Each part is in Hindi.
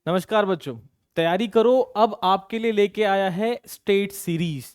नमस्कार बच्चों। तैयारी करो, अब आपके लिए लेके आया है स्टेट सीरीज।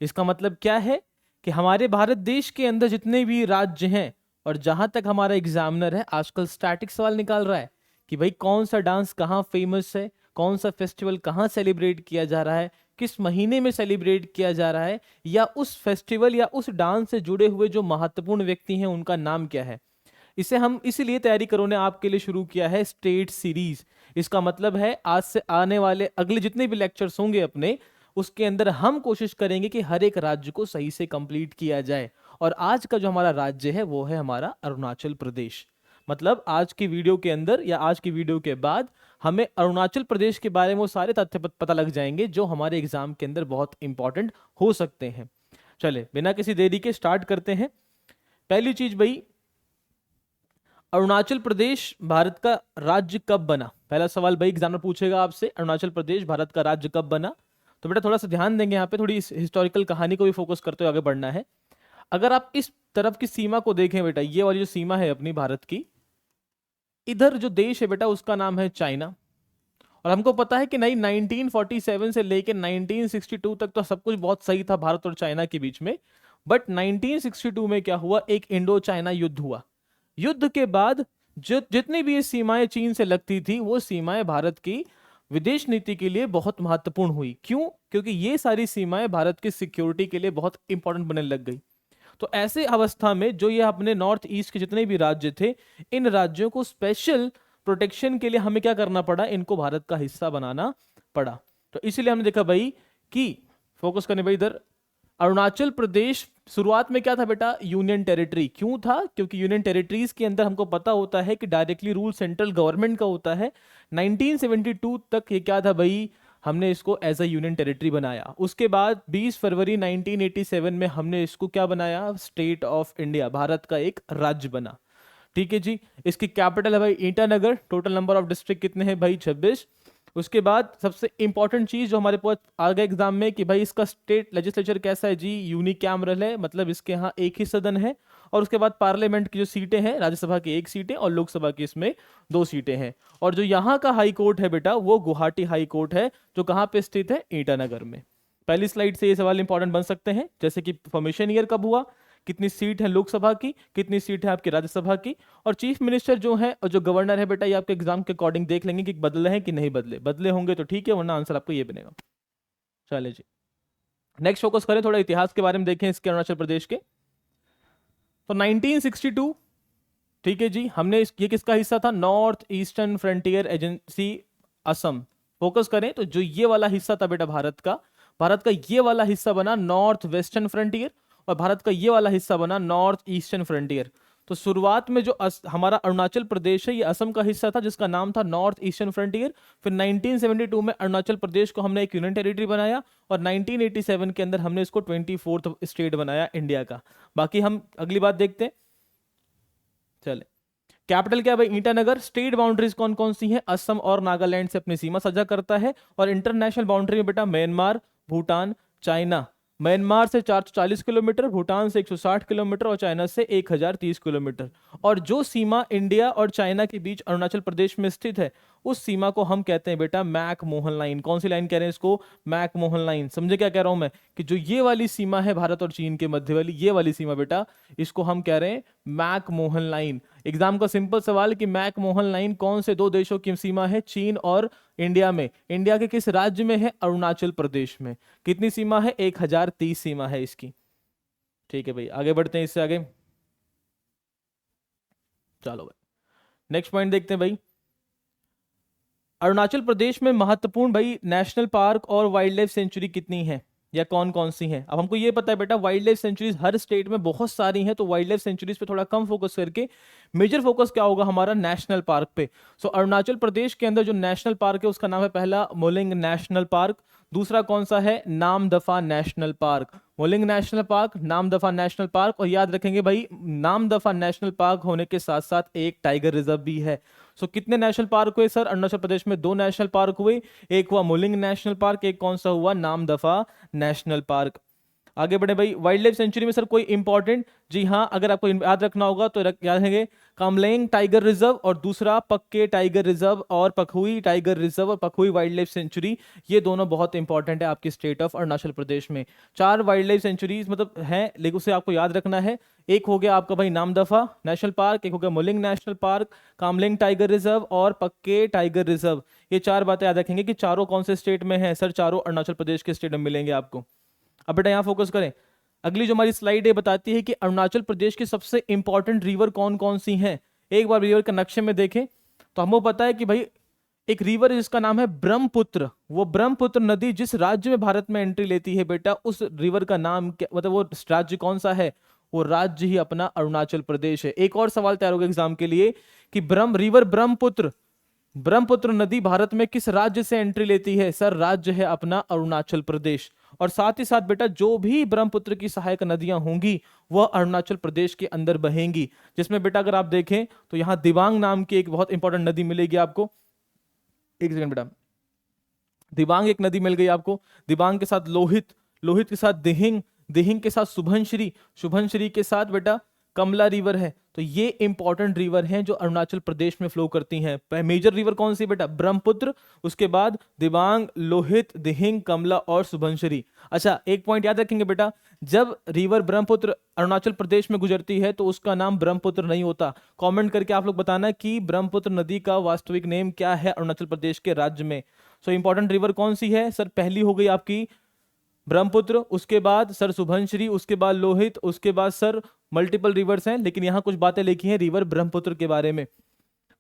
इसका मतलब क्या है कि हमारे भारत देश के अंदर जितने भी राज्य हैं, और जहां तक हमारा एग्जामिनर है आजकल स्टैटिक सवाल निकाल रहा है कि भाई कौन सा डांस कहाँ फेमस है, कौन सा फेस्टिवल कहाँ सेलिब्रेट किया जा रहा है, किस महीने में सेलिब्रेट किया जा रहा है, या उस फेस्टिवल या उस डांस से जुड़े हुए जो महत्वपूर्ण व्यक्ति हैं उनका नाम क्या है। इसे हम इसीलिए तैयारी करो ने आपके लिए शुरू किया है स्टेट सीरीज। इसका मतलब है आज से आने वाले अगले जितने भी लेक्चर्स होंगे अपने, उसके अंदर हम कोशिश करेंगे कि हर एक राज्य को सही से कंप्लीट किया जाए। और आज का जो हमारा राज्य है वो है हमारा अरुणाचल प्रदेश। मतलब आज की वीडियो के अंदर या आज की वीडियो के बाद हमें अरुणाचल प्रदेश के बारे में वो सारे तथ्य पता लग जाएंगे जो हमारे एग्जाम के अंदर बहुत इंपॉर्टेंट हो सकते हैं। चले बिना किसी देरी के स्टार्ट करते हैं। पहली चीज भाई, अरुणाचल प्रदेश भारत का राज्य कब बना। पहला सवाल भाई एग्जाम में पूछेगा आपसे, अरुणाचल प्रदेश भारत का राज्य कब बना। तो बेटा थोड़ा सा ध्यान देंगे यहाँ पे, थोड़ी हिस्टोरिकल कहानी को भी फोकस करते हुए आगे बढ़ना है। अगर आप इस तरफ की सीमा को देखें बेटा, ये वाली जो सीमा है अपनी भारत की, इधर जो देश है बेटा उसका नाम है चाइना। और हमको पता है कि नहीं 1947 से लेकर 1962 तक तो सब कुछ बहुत सही था भारत और चाइना के बीच में। बट 1962 में क्या हुआ, एक इंडो चाइना युद्ध हुआ। युद्ध के बाद जो जितनी भी ये सीमाएं चीन से लगती थी वो सीमाएं भारत की विदेश नीति के लिए बहुत महत्वपूर्ण हुई। क्यों? क्योंकि ये सारी सीमाएं भारत की सिक्योरिटी के लिए बहुत इंपॉर्टेंट बनने लग गई। तो ऐसे अवस्था में जो ये अपने नॉर्थ ईस्ट के जितने भी राज्य थे, इन राज्यों को स्पेशल प्रोटेक्शन के लिए हमें क्या करना पड़ा, इनको भारत का हिस्सा बनाना पड़ा। तो इसीलिए हमने देखा भाई कि फोकस करने भाई इधर, अरुणाचल प्रदेश शुरुआत में क्या था बेटा, यूनियन टेरिटरी। क्यों था? क्योंकि यूनियन टेरिटरीज के अंदर हमको पता होता है कि डायरेक्टली रूल सेंट्रल गवर्नमेंट का होता है। 1972 तक ये क्या था भाई, हमने इसको एज अ यूनियन टेरिटरी बनाया। उसके बाद 20 फरवरी 1987 में हमने इसको क्या बनाया, स्टेट ऑफ इंडिया, भारत का एक राज्य बना। ठीक है जी। इसकी कैपिटल है भाई Itanagar. Total number of district कितने हैं भाई, 26। उसके बाद सबसे इंपॉर्टेंट चीज जो हमारे पास आ गया एग्जाम में कि भाई इसका स्टेट लेजिस्लेचर कैसा है जी, यूनिकैमरल है, मतलब इसके यहाँ एक ही सदन है। और उसके बाद पार्लियामेंट की जो सीटें हैं, राज्यसभा की एक सीटें और लोकसभा की इसमें 2 सीटें हैं। और जो यहाँ का हाई कोर्ट है बेटा वो गुवाहाटी हाई कोर्ट है, जो कहाँ पे स्थित है, ईटानगर में। पहली स्लाइड से ये सवाल इंपॉर्टेंट बन सकते हैं, जैसे कि फॉर्मेशन ईयर कब हुआ, कितनी सीट है लोकसभा की, कितनी सीट है आपकी राज्यसभा की, और चीफ मिनिस्टर जो है और जो गवर्नर है बेटा, ये आपके एग्जाम के अकॉर्डिंग देख लेंगे कि बदले हैं कि नहीं बदले। बदले होंगे तो ठीक है, वरना आंसर आपको ये बनेगा। चलिए जी, नेक्स्ट फोकस करें, थोड़ा इतिहास के बारे में देखें इसके, अरुणाचल प्रदेश के। तो 1962, ठीक है जी, हमने ये किसका हिस्सा था, north eastern frontier agency Assam. Focus करें तो जो ये वाला हिस्सा था बेटा भारत का ये वाला हिस्सा बना नॉर्थ वेस्टर्न फ्रंटियर, और भारत का ये वाला हिस्सा बना नॉर्थ ईस्टर्न फ्रंटियर। तो शुरुआत में जो हमारा अरुणाचल प्रदेश है ये असम का हिस्सा था, जिसका नाम था नॉर्थ ईस्टर्न फ्रंटियर। फिर 1972 में अरुणाचल प्रदेश को हमने एक यूनियन टेरिटरी बनाया, और 1987 के अंदर हमने इसको 24th स्टेट बनाया इंडिया का। बाकी हम अगली बात देखते हैं। चले, कैपिटल क्या है भाई, ईटानगर। स्टेट बाउंड्रीज कौन कौन सी हैं, असम और नागालैंड से अपनी सीमा साझा करता है। और इंटरनेशनल बाउंड्री में बेटा म्यांमार, भूटान, चाइना। म्यांमार से 440 किलोमीटर, भूटान से 160 किलोमीटर और चाइना से 1030 किलोमीटर। और जो सीमा इंडिया और चाइना के बीच अरुणाचल प्रदेश में स्थित है, उस सीमा को हम कहते हैं बेटा मैक मोहन लाइन। कौन सी लाइन कह रहे हैं इसको, मैक मोहन लाइन। समझे क्या कह रहा हूं मैं, कि जो ये वाली सीमा है भारत और चीन के मध्य वाली, ये वाली सीमा बेटा, इसको हम कह रहे हैं मैक मोहन लाइन। एग्जाम का सिंपल सवाल कि मैक मोहन लाइन कौन से 2 देशों की सीमा है, चीन और इंडिया में। इंडिया के किस राज्य में है, अरुणाचल प्रदेश में। कितनी सीमा है, 1030 सीमा है इसकी। ठीक है भाई, आगे बढ़ते हैं इससे आगे। चलो भाई नेक्स्ट पॉइंट देखते हैं भाई। अरुणाचल प्रदेश में महत्वपूर्ण भाई नेशनल पार्क और वाइल्ड लाइफ सेंचुरी कितनी है, या कौन कौन सी हैं। अब हमको ये पता है बेटा वाइल्ड लाइफ सेंचुरीज हर स्टेट में बहुत सारी हैं, तो वाइल्ड लाइफ सेंचुरीज पे थोड़ा कम फोकस करके मेजर फोकस क्या होगा हमारा, नेशनल पार्क पे। सो अरुणाचल प्रदेश के अंदर जो नेशनल पार्क है उसका नाम है पहला मोलिंग नेशनल पार्क। दूसरा कौन सा है, Namdapha national park. Moulding national park, Namdapha national park. और याद रखेंगे भाई नामदफा नेशनल पार्क होने के साथ साथ एक टाइगर रिजर्व भी है। सो कितने नेशनल पार्क हुए सर, अरुणाचल प्रदेश में 2 नेशनल पार्क हुए। एक हुआ मोलिंग नेशनल पार्क, एक कौन सा हुआ, नामदफा नेशनल पार्क। आगे बढ़े भाई, वाइल्ड लाइफ सेंचुरी में सर कोई इंपॉर्टेंट, जी हाँ, अगर आपको याद रखना होगा तो याद रखेंगे, कामलेंग टाइगर रिजर्व और दूसरा पक्के टाइगर रिजर्व और पखुई टाइगर रिजर्व और पखुई वाइल्ड लाइफ सेंचुरी, ये दोनों बहुत इंपॉर्टेंट है आपकी स्टेट ऑफ अरुणाचल प्रदेश में। 4 वाइल्ड लाइफ सेंचुरीज मतलब हैं, लेकिन उसे आपको याद रखना है। एक हो गया आपका भाई नामदफा नेशनल पार्क, एक हो गया Mouling national park, Kamlang tiger reserve और पक्के टाइगर रिजर्व। ये 4 बातें याद रखेंगे कि चारों कौन से स्टेट में है सर, चारों अरुणाचल प्रदेश के स्टेट में मिलेंगे आपको। अब बेटा यहाँ फोकस करें, अगली जो हमारी स्लाइड है बताती है कि अरुणाचल प्रदेश की सबसे इंपॉर्टेंट रिवर कौन कौन सी हैं। एक बार रिवर के नक्शे में देखें तो हमको पता है कि भाई एक रिवर है जिसका नाम है ब्रह्मपुत्र। वो ब्रह्मपुत्र नदी जिस राज्य में भारत में एंट्री लेती है बेटा, उस रिवर का नाम क्या, मतलब वो राज्य कौन सा है, वो राज्य ही अपना अरुणाचल प्रदेश है। एक और सवाल तैयार होगा एग्जाम के लिए कि ब्रह्मपुत्र नदी भारत में किस राज्य से एंट्री लेती है, सर राज्य है अपना अरुणाचल प्रदेश। और साथ ही साथ बेटा जो भी ब्रह्मपुत्र की सहायक नदियां होंगी वह अरुणाचल प्रदेश के अंदर बहेंगी, जिसमें बेटा अगर आप देखें तो यहां दिबांग नाम की एक बहुत इंपॉर्टेंट नदी मिलेगी आपको। एक सेकंड बेटा, दिबांग एक नदी मिल गई आपको, दिबांग के साथ लोहित, लोहित के साथ दिहिंग, दिहिंग के साथ सुबनश्री, सुबनश्री के साथ बेटा कमला रिवर है। तो ये इंपॉर्टेंट रिवर हैं जो अरुणाचल प्रदेश में फ्लो करती हैं। मेजर रिवर कौन सी बेटा, ब्रह्मपुत्र, उसके बाद दिबांग, लोहित, दिहिंग, कमला और सुबनश्री। अच्छा एक पॉइंट याद रखेंगे बेटा, जब रिवर ब्रह्मपुत्र अरुणाचल प्रदेश में गुजरती है तो उसका नाम ब्रह्मपुत्र नहीं होता। कमेंट करके आप लोग बताना कि ब्रह्मपुत्र नदी का वास्तविक नेम क्या है अरुणाचल प्रदेश के राज्य में। सो इंपॉर्टेंट रिवर कौन सी है सर, पहली हो गई आपकी ब्रह्मपुत्र, उसके बाद सर सुबनश्री, उसके बाद लोहित, उसके बाद सर मल्टीपल रिवर्स हैं, लेकिन यहां कुछ बातें लिखी हैं रिवर ब्रह्मपुत्र के बारे में।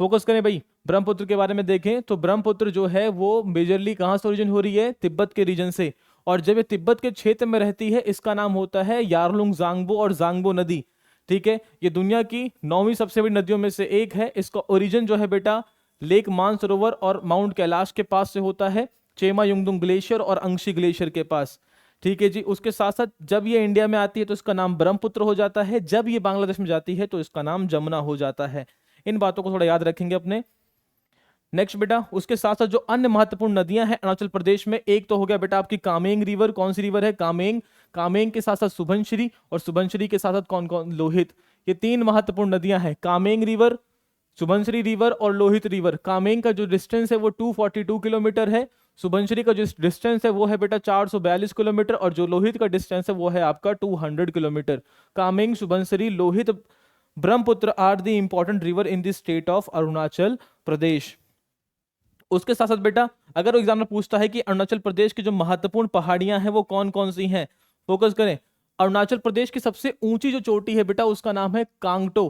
फोकस करें भाई, ब्रह्मपुत्र के बारे में देखें तो ब्रह्मपुत्र जो है वो मेजरली कहां से ओरिजिन हो रही है, तिब्बत के रीजन से। और जब ये तिब्बत के क्षेत्र में रहती है इसका नाम होता है यारलुंग जांगबो और जांगबो नदी। ठीक है, ये दुनिया की 9वीं सबसे बड़ी नदियों में से एक है। इसका ओरिजिन जो है बेटा लेक मानसरोवर और माउंट कैलाश के पास से होता है, चेमा युंगदुंग ग्लेशियर और अंशी ग्लेशियर के पास। ठीक है जी, उसके साथ साथ जब ये इंडिया में आती है तो इसका नाम ब्रह्मपुत्र हो जाता है, जब ये बांग्लादेश में जाती है तो इसका नाम जमुना हो जाता है। इन बातों को थोड़ा याद रखेंगे अपने। नेक्स्ट बेटा, उसके साथ साथ जो अन्य महत्वपूर्ण नदियां हैं अरुणाचल प्रदेश में, एक तो हो गया बेटा आपकी कामेंग रिवर, कौन सी रिवर है, कामेंग, कामेंग के साथ साथ सुबनश्री और सुबनश्री के साथ साथ कौन कौन, लोहित। ये 3 महत्वपूर्ण नदियां हैं, कामेंग रिवर, सुबनश्री रिवर और लोहित रिवर। कामेंग का जो डिस्टेंस है वो 242 किलोमीटर है, सुबनश्री का जो डिस्टेंस है वो है बेटा 442 किलोमीटर और जो लोहित का डिस्टेंस है वो है आपका 200 kilometre. Kameng, Subansiri, Lohit, Brahmaputra are the important river in the state of Arunachal Pradesh. उसके साथ साथ बेटा अगर एग्जाम में पूछता है कि अरुणाचल प्रदेश की जो महत्वपूर्ण पहाड़ियां हैं वो कौन कौन सी हैं, फोकस करें। अरुणाचल प्रदेश की सबसे ऊंची जो चोटी है बेटा उसका नाम है कांगटो।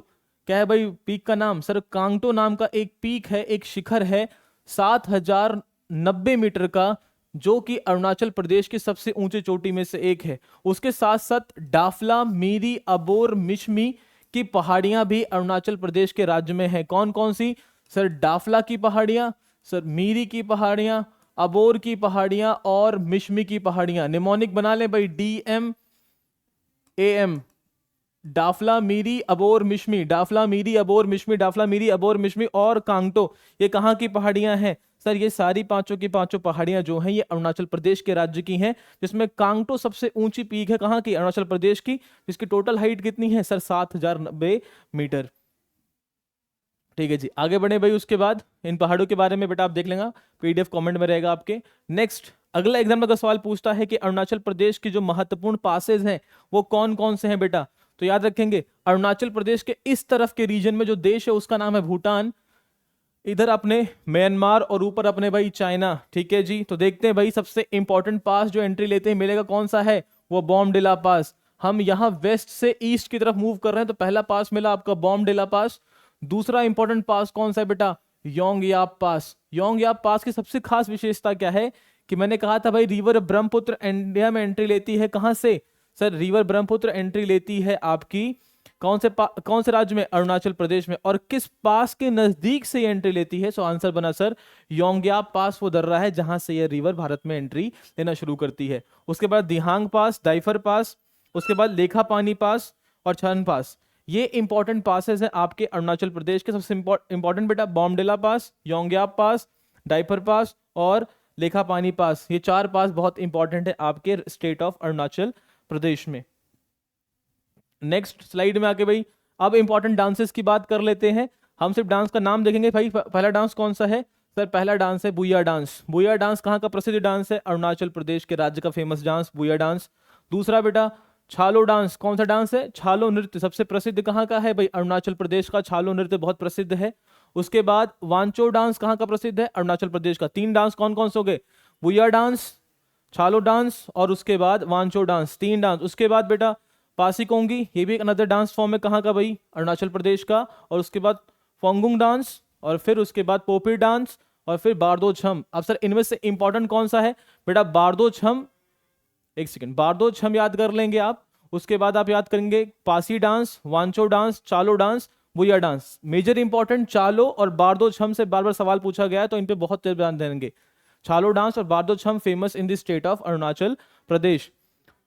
क्या है भाई पीक का नाम, सर कांगटो नाम का एक पीक है, एक शिखर है 7090 मीटर का, जो कि अरुणाचल प्रदेश की सबसे ऊंची चोटी में से एक है। उसके साथ साथ डाफला, मीरी, अबोर, मिशमी की पहाड़ियां भी अरुणाचल प्रदेश के राज्य में हैं। कौन कौन सी सर, डाफला की पहाड़ियां, सर मीरी की पहाड़ियां, अबोर की पहाड़ियां और मिशमी की पहाड़ियां। निमोनिक बना ले भाई, DMAM, डाफला, मीरी, अबोर, मिशमी, डाफला, मीरी, अबोर, मिशमी, डाफला, मीरी, अबोर, मिशमी और कांगटो। ये कहाँ की पहाड़ियां हैं सर, ये सारी पांचों की पांचों पहाड़ियां जो हैं ये अरुणाचल प्रदेश के राज्य की हैं, जिसमें कांगटो सबसे ऊंची पीक है कहाँ की, अरुणाचल प्रदेश की, जिसकी टोटल हाइट कितनी है सर 7090 मीटर। ठीक है जी, आगे बढ़े भाई। उसके बाद इन पहाड़ों के बारे में बेटा आप देख लेंगे, PDF कमेंट में रहेगा आपके। नेक्स्ट अगला एग्जाम का सवाल पूछता है कि अरुणाचल प्रदेश की जो महत्वपूर्ण पासेज हैं वो कौन कौन से हैं बेटा, तो याद रखेंगे अरुणाचल प्रदेश के इस तरफ के रीजन में जो देश है उसका नाम है भूटान, इधर अपने म्यांमार और ऊपर अपने भाई चाइना। ठीक है जी, तो देखते हैं भाई सबसे इंपॉर्टेंट पास जो एंट्री लेते हैं मिलेगा कौन सा है, वो बॉमडिला पास। हम यहाँ वेस्ट से ईस्ट की तरफ मूव कर रहे हैं तो पहला पास मिला आपका बॉमडिला पास। दूसरा इंपॉर्टेंट पास कौन सा है बेटा, योंगयाप पास। योंगयाप पास की सबसे खास विशेषता क्या है कि मैंने कहा था भाई रिवर ब्रह्मपुत्र इंडिया में एंट्री लेती है कहां से सर, रिवर ब्रह्मपुत्र एंट्री लेती है आपकी कौन से राज्य में, अरुणाचल प्रदेश में। और किस पास के नजदीक से ये एंट्री लेती है, सो आंसर बना सर योंगयाप पास वो दर्रा है जहां से ये रिवर भारत में एंट्री लेना शुरू करती है। उसके बाद दिहांग पास, डाइफर पास, उसके बाद लेखा पानी पास और छन पास। ये इंपॉर्टेंट पासेस हैं आपके अरुणाचल प्रदेश के। सबसे इंपॉर्टेंट बेटा बॉमडिला पास, योंगयाप पास, डाइफर पास और लेखा पानी पास। ये 4 पास बहुत इंपॉर्टेंट है आपके स्टेट ऑफ अरुणाचल प्रदेश में। नेक्स्ट स्लाइड में आके भाई अब इंपॉर्टेंट डांसेस की बात कर लेते हैं। हम सिर्फ डांस का नाम देखेंगे भाई। पहला डांस कौन सा है सर? पहला डांस है बुया डांस। बुया डांस कहाँ का प्रसिद्ध डांस है? अरुणाचल प्रदेश के राज्य का फेमस डांस बुया डांस। दूसरा बेटा छालो डांस। कौन सा डांस है? छालो नृत्य सबसे प्रसिद्ध कहाँ का है भाई? अरुणाचल प्रदेश का छालो नृत्य बहुत प्रसिद्ध है। उसके बाद वांचो डांस कहाँ का प्रसिद्ध है? अरुणाचल प्रदेश का। 3 डांस कौन कौन से हो गए? बुया डांस, छालो डांस और उसके बाद वांचो डांस, 3 डांस। उसके बाद बेटा पासीकोंगी, ये भी एक अनदर डांस फॉर्म है। कहाँ का भाई? अरुणाचल प्रदेश का। और उसके बाद फोंगुंग डांस और फिर उसके बाद पोपी डांस और फिर बारदो छम। अब सर इनमें से इंपॉर्टेंट कौन सा है बेटा? बारदो छम। एक सेकंड, बारदो छम याद कर लेंगे आप। उसके बाद आप याद करेंगे पासी डांस, वांचो डांस, चालो डांस, बुया डांस। मेजर इंपॉर्टेंट चालो और बारदो छम से बार बार सवाल पूछा गया है तो इन पे बहुत ध्यान देंगे। छालो डांस और बारदो छम famous in the state of Arunachal Pradesh.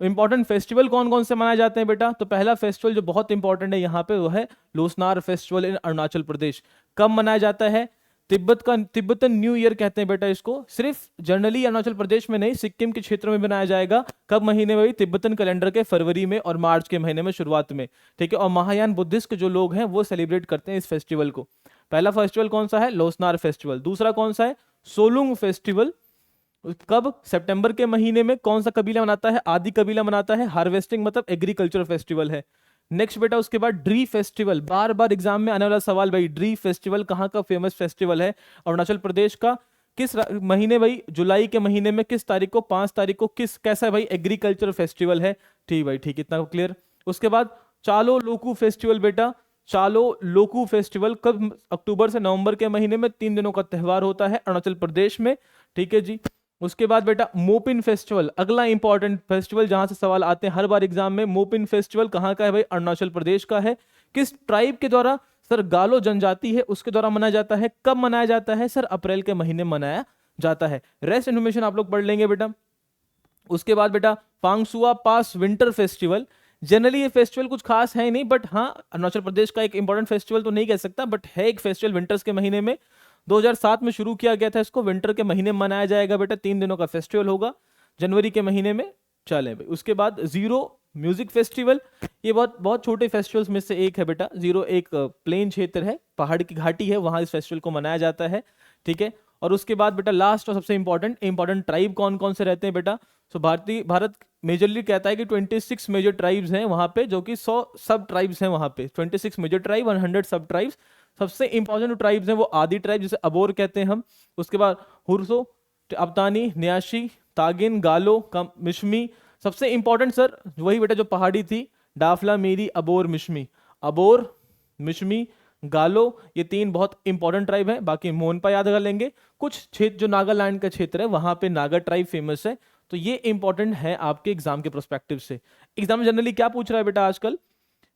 Important festival कौन कौन से मनाए जाते हैं बेटा? तो पहला फेस्टिवल जो बहुत इंपॉर्टेंट है यहाँ पे वो है लोसनार फेस्टिवल इन अरुणाचल प्रदेश। कब मनाया जाता है? तिब्बतन न्यू ईयर कहते हैं बेटा इसको। सिर्फ जनरली अरुणाचल प्रदेश में नहीं, सिक्किम के क्षेत्र में मनाया जाएगा। कब महीने में? तिब्बतन कैलेंडर के फरवरी में और मार्च के महीने में शुरुआत में, ठीक है। और महायान बुद्धिस्ट के जो लोग हैं वो सेलिब्रेट करते हैं इस फेस्टिवल को। पहला फेस्टिवल कौन सा है? लोसनार फेस्टिवल। दूसरा कौन सा है? सोलुंग फेस्टिवल। कब? सितंबर के महीने में। कौन सा कबीला मनाता है? आदि कबीला मनाता है। हार्वेस्टिंग मतलब एग्रीकल्चर फेस्टिवल है। नेक्स्ट बेटा उसके बाद ड्री फेस्टिवल। बार बार एग्जाम में आने वाला सवाल भाई, ड्री फेस्टिवल कहाँ का फेमस फेस्टिवल है? अरुणाचल प्रदेश का। किस महीने भाई? जुलाई के महीने में। किस तारीख को? 5 तारीख को। किस कैसा है भाई? एग्रीकल्चर फेस्टिवल है। ठीक भाई, ठीक, इतना क्लियर। उसके बाद चालो लोकू फेस्टिवल बेटा। चालो लोकू फेस्टिवल कब? अक्टूबर से नवंबर के महीने में। 3 दिनों का त्यौहार होता है अरुणाचल प्रदेश में, ठीक है जी। उसके बाद बेटा मोपिन फेस्टिवल, अगला इंपॉर्टेंट फेस्टिवल जहां से सवाल आते हैं हर बार एग्जाम में। मोपिन फेस्टिवल कहाँ का है भाई? अरुणाचल प्रदेश का है। किस ट्राइब के द्वारा? सर गालो जनजाति है उसके द्वारा मनाया जाता है। कब मनाया जाता है? सर अप्रैल के महीने मनाया जाता है। रेस्ट इन्फॉर्मेशन आप लोग पढ़ लेंगे बेटा। उसके बाद बेटा पांगसुआ पास विंटर फेस्टिवल। जनरली ये फेस्टिवल कुछ खास है नहीं, बट हाँ अरुणाचल प्रदेश का एक इंपॉर्टेंट फेस्टिवल तो नहीं कह सकता, बट है एक फेस्टिवल विंटर्स के महीने में। 2007 में शुरू किया गया था इसको। विंटर के महीने में मनाया जाएगा बेटा। 3 दिनों का फेस्टिवल होगा जनवरी के महीने में। चलें भाई, उसके बाद जीरो म्यूजिक फेस्टिवल। ये बहुत बहुत छोटे फेस्टिवल्स में से एक है बेटा। जीरो एक प्लेन क्षेत्र है, पहाड़ की घाटी है, वहां इस फेस्टिवल को मनाया जाता है, ठीक है। और उसके बाद बेटा लास्ट और सबसे इंपॉर्टेंट ट्राइब कौन कौन से रहते हैं बेटा? सो भारत मेजरली कहता है कि 26 मेजर ट्राइब्स हैं वहां पे, जो कि 100 सब ट्राइब्स हैं वहां पे। 26 मेजर ट्राइब, 100 सब ट्राइब्स। सबसे इंपॉर्टेंट ट्राइब्स हैं वो आदि ट्राइब, जिसे अबोर कहते हैं हम। उसके बाद हुरसो, अबतानी, न्याशी, तागिन, गालो, मिशमी। सबसे इंपॉर्टेंट सर वही बेटा जो पहाड़ी थी, डाफला, मेरी, अबोर, मिशमी। अबोर, मिशमी, गालो, ये 3 बहुत इंपॉर्टेंट ट्राइब है। बाकी मोनपा याद कर लेंगे। कुछ क्षेत्र जो नागालैंड का क्षेत्र है वहां पे नागा ट्राइब फेमस है। तो ये इंपॉर्टेंट है आपके एग्जाम के प्रोस्पेक्टिव से। एग्जाम जनरली क्या पूछ रहा है बेटा आजकल?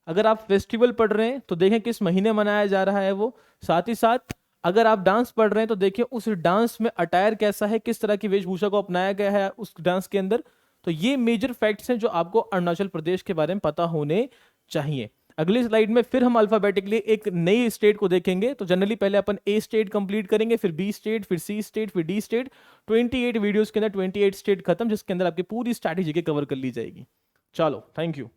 अगर आप फेस्टिवल पढ़ रहे हैं तो देखें किस महीने मनाया जा रहा है वो। साथ ही साथ अगर आप डांस पढ़ रहे हैं तो देखिए उस डांस में अटायर कैसा है, किस तरह की वेशभूषा को अपनाया गया है उस डांस के अंदर। तो ये मेजर फैक्ट्स हैं जो आपको अरुणाचल प्रदेश के बारे में पता होने चाहिए। अगली स्लाइड में फिर हम अल्फाबेटिकली एक नई स्टेट को देखेंगे। तो जनरली पहले अपन ए स्टेट कंप्लीट करेंगे, फिर बी स्टेट, फिर सी स्टेट, फिर डी स्टेट। 28 वीडियोस के अंदर 28 स्टेट खत्म, जिसके अंदर आपकी पूरी स्ट्रैटेजी के कवर कर ली जाएगी। चलो, थैंक यू।